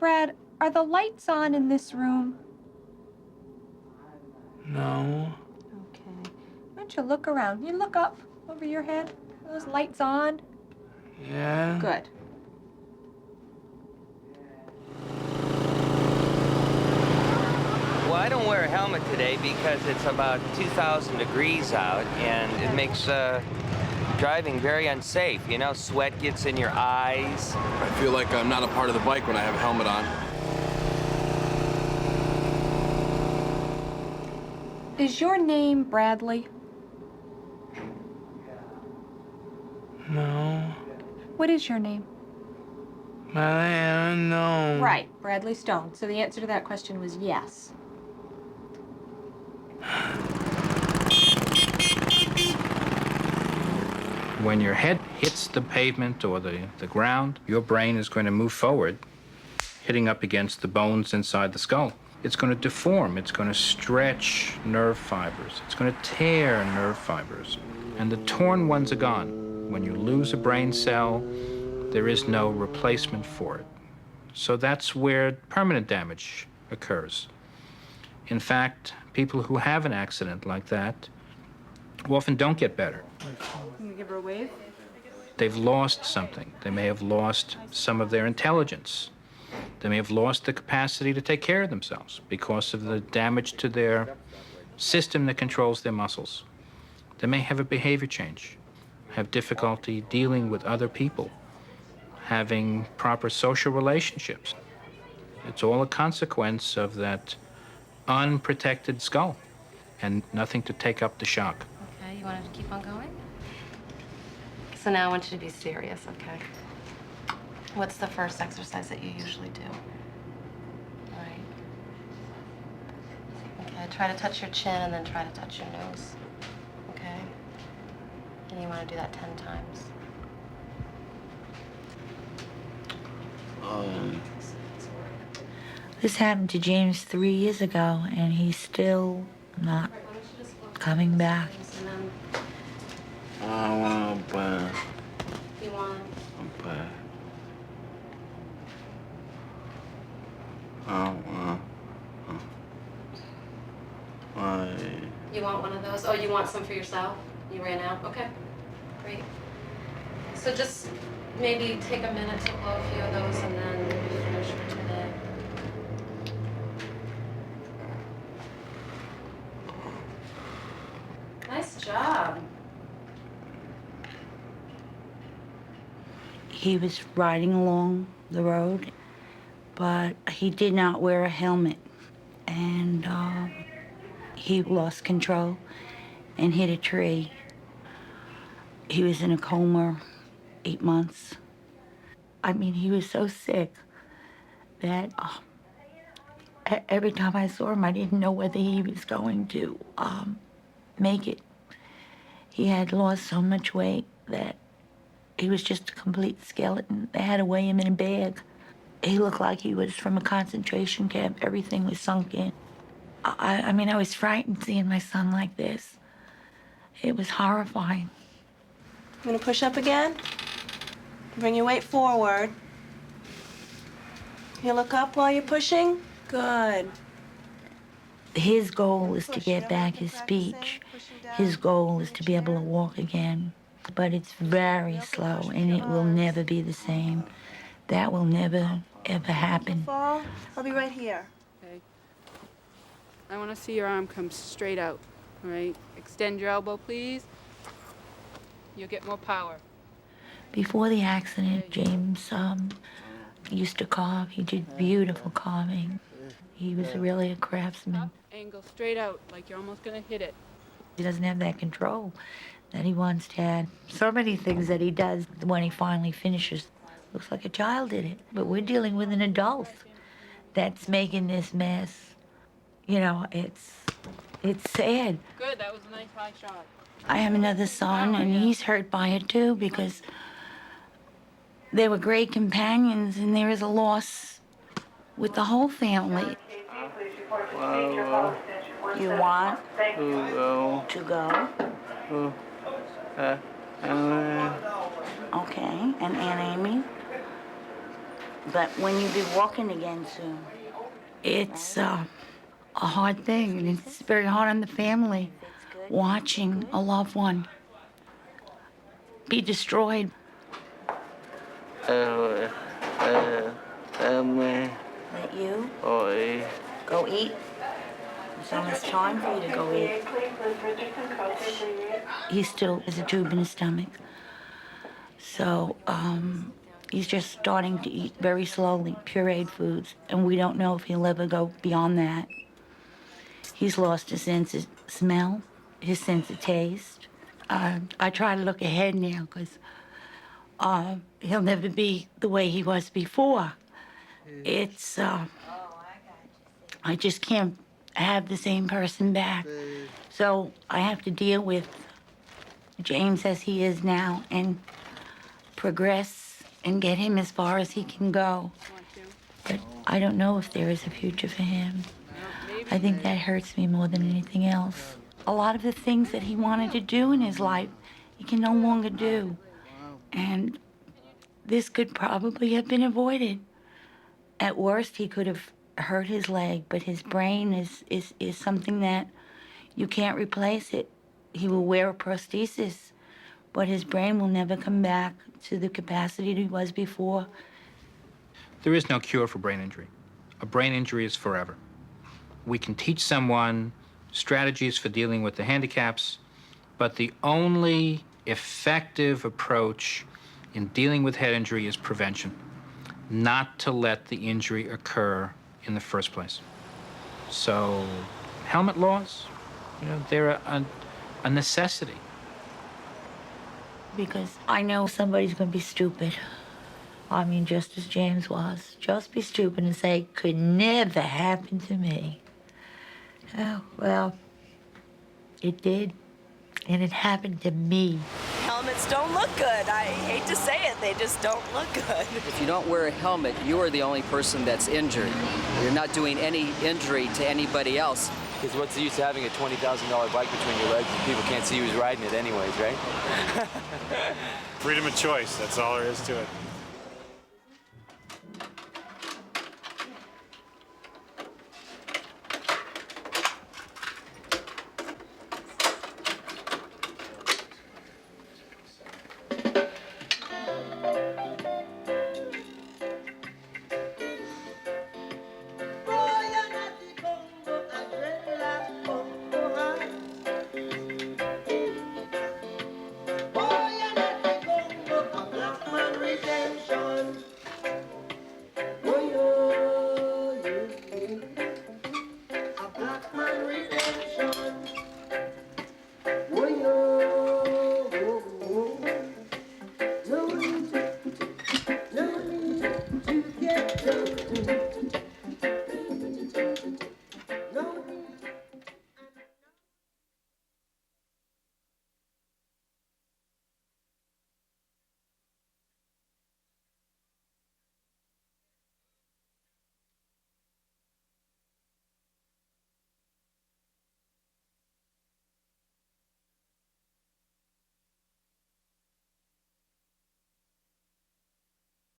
Brad, are the lights on in this room? No. Okay. Why don't you look around? You look up over your head. Are those lights on? Yeah? Good. Well, I don't wear a helmet today because it's about 2,000 degrees out, and it makes driving very unsafe. You know, sweat gets in your eyes. I feel like I'm not a part of the bike when I have a helmet on. Is your name Bradley? No. What is your name? I don't know. Right, Bradley Stone. So the answer to that question was yes. When your head hits the pavement or the ground, your brain is going to move forward, hitting up against the bones inside the skull. It's going to deform, it's going to stretch nerve fibers, it's going to tear nerve fibers, and the torn ones are gone. When you lose a brain cell, there is no replacement for it. So that's where permanent damage occurs. In fact, people who have an accident like that often don't get better. Can you give her a wave? They've lost something. They may have lost some of their intelligence. They may have lost the capacity to take care of themselves because of the damage to their system that controls their muscles. They may have a behavior change, have difficulty dealing with other people, having proper social relationships. It's all a consequence of that unprotected skull and nothing to take up the shock. Okay, you wanted to keep on going? So now I want you to be serious, okay? What's the first exercise that you usually do? All right. Okay, try to touch your chin and then try to touch your nose. Okay? And you want to do that 10 times. This happened to James 3 years ago, and he's still not coming back. And then I want to play. you want... Play. I want. You want one of those? Oh, you want some for yourself? You ran out? Okay, great. So just maybe take a minute to blow a few of those and then finish for today. Nice job. He was riding along the road, but he did not wear a helmet, and he lost control and hit a tree. He was in a coma 8 months. I mean, he was so sick that every time I saw him, I didn't know whether he was going to make it. He had lost so much weight that he was just a complete skeleton. They had to weigh him in a bag. He looked like he was from a concentration camp. Everything was sunk in. I mean, I was frightened seeing my son like this. It was horrifying. You gonna push up again? Bring your weight forward. You look up while you're pushing? Good. His goal is to get back his speech. His goal is to be able to walk again. But it's very slow, and it will never be the same. That will never, ever happen. Fall. I'll be right here. Okay. I want to see your arm come straight out. All right. Extend your elbow, please. You'll get more power. Before the accident, James used to carve. He did beautiful carving. He was really a craftsman. Up, angle straight out, like you're almost gonna hit it. He doesn't have that control that he once had. So many things that he does when he finally finishes, looks like a child did it. But we're dealing with an adult that's making this mess. You know, it's sad. Good, that was a nice high shot. I have another son, and he's hurt by it too, because they were great companions, and there is a loss with the whole family. You want to go? Okay, and Aunt Amy? But when you be walking again soon, it's a hard thing, and it's very hard on the family watching a loved one be destroyed. Let you go eat. It's almost time for you to go eat. He still has a tube in his stomach. So, he's just starting to eat very slowly, pureed foods, and we don't know if he'll ever go beyond that. He's lost his sense of smell, his sense of taste. I try to look ahead now, because he'll never be the way he was before. It's, I just can't have the same person back. So I have to deal with James as he is now and progress and get him as far as he can go. But I don't know if there is a future for him. I think that hurts me more than anything else. A lot of the things that he wanted to do in his life, he can no longer do. And this could probably have been avoided. At worst, he could have hurt his leg, but his brain is something that you can't replace it. He will wear a prosthesis, but his brain will never come back to the capacity that he was before. There is no cure for brain injury. A brain injury is forever. We can teach someone strategies for dealing with the handicaps, but the only effective approach in dealing with head injury is prevention, not to let the injury occur in the first place. So, helmet laws, they're a necessity. Because I know somebody's gonna be stupid. I mean, just as James was. Just be stupid and say, could never happen to me. Oh, well, it did. And it happened to me. Helmets don't look good. I hate to say it, they just don't look good. If you don't wear a helmet, you are the only person that's injured. You're not doing any injury to anybody else. Because what's the use of having a $20,000 bike between your legs if people can't see who's riding it anyways, right? Freedom of choice, that's all there is to it.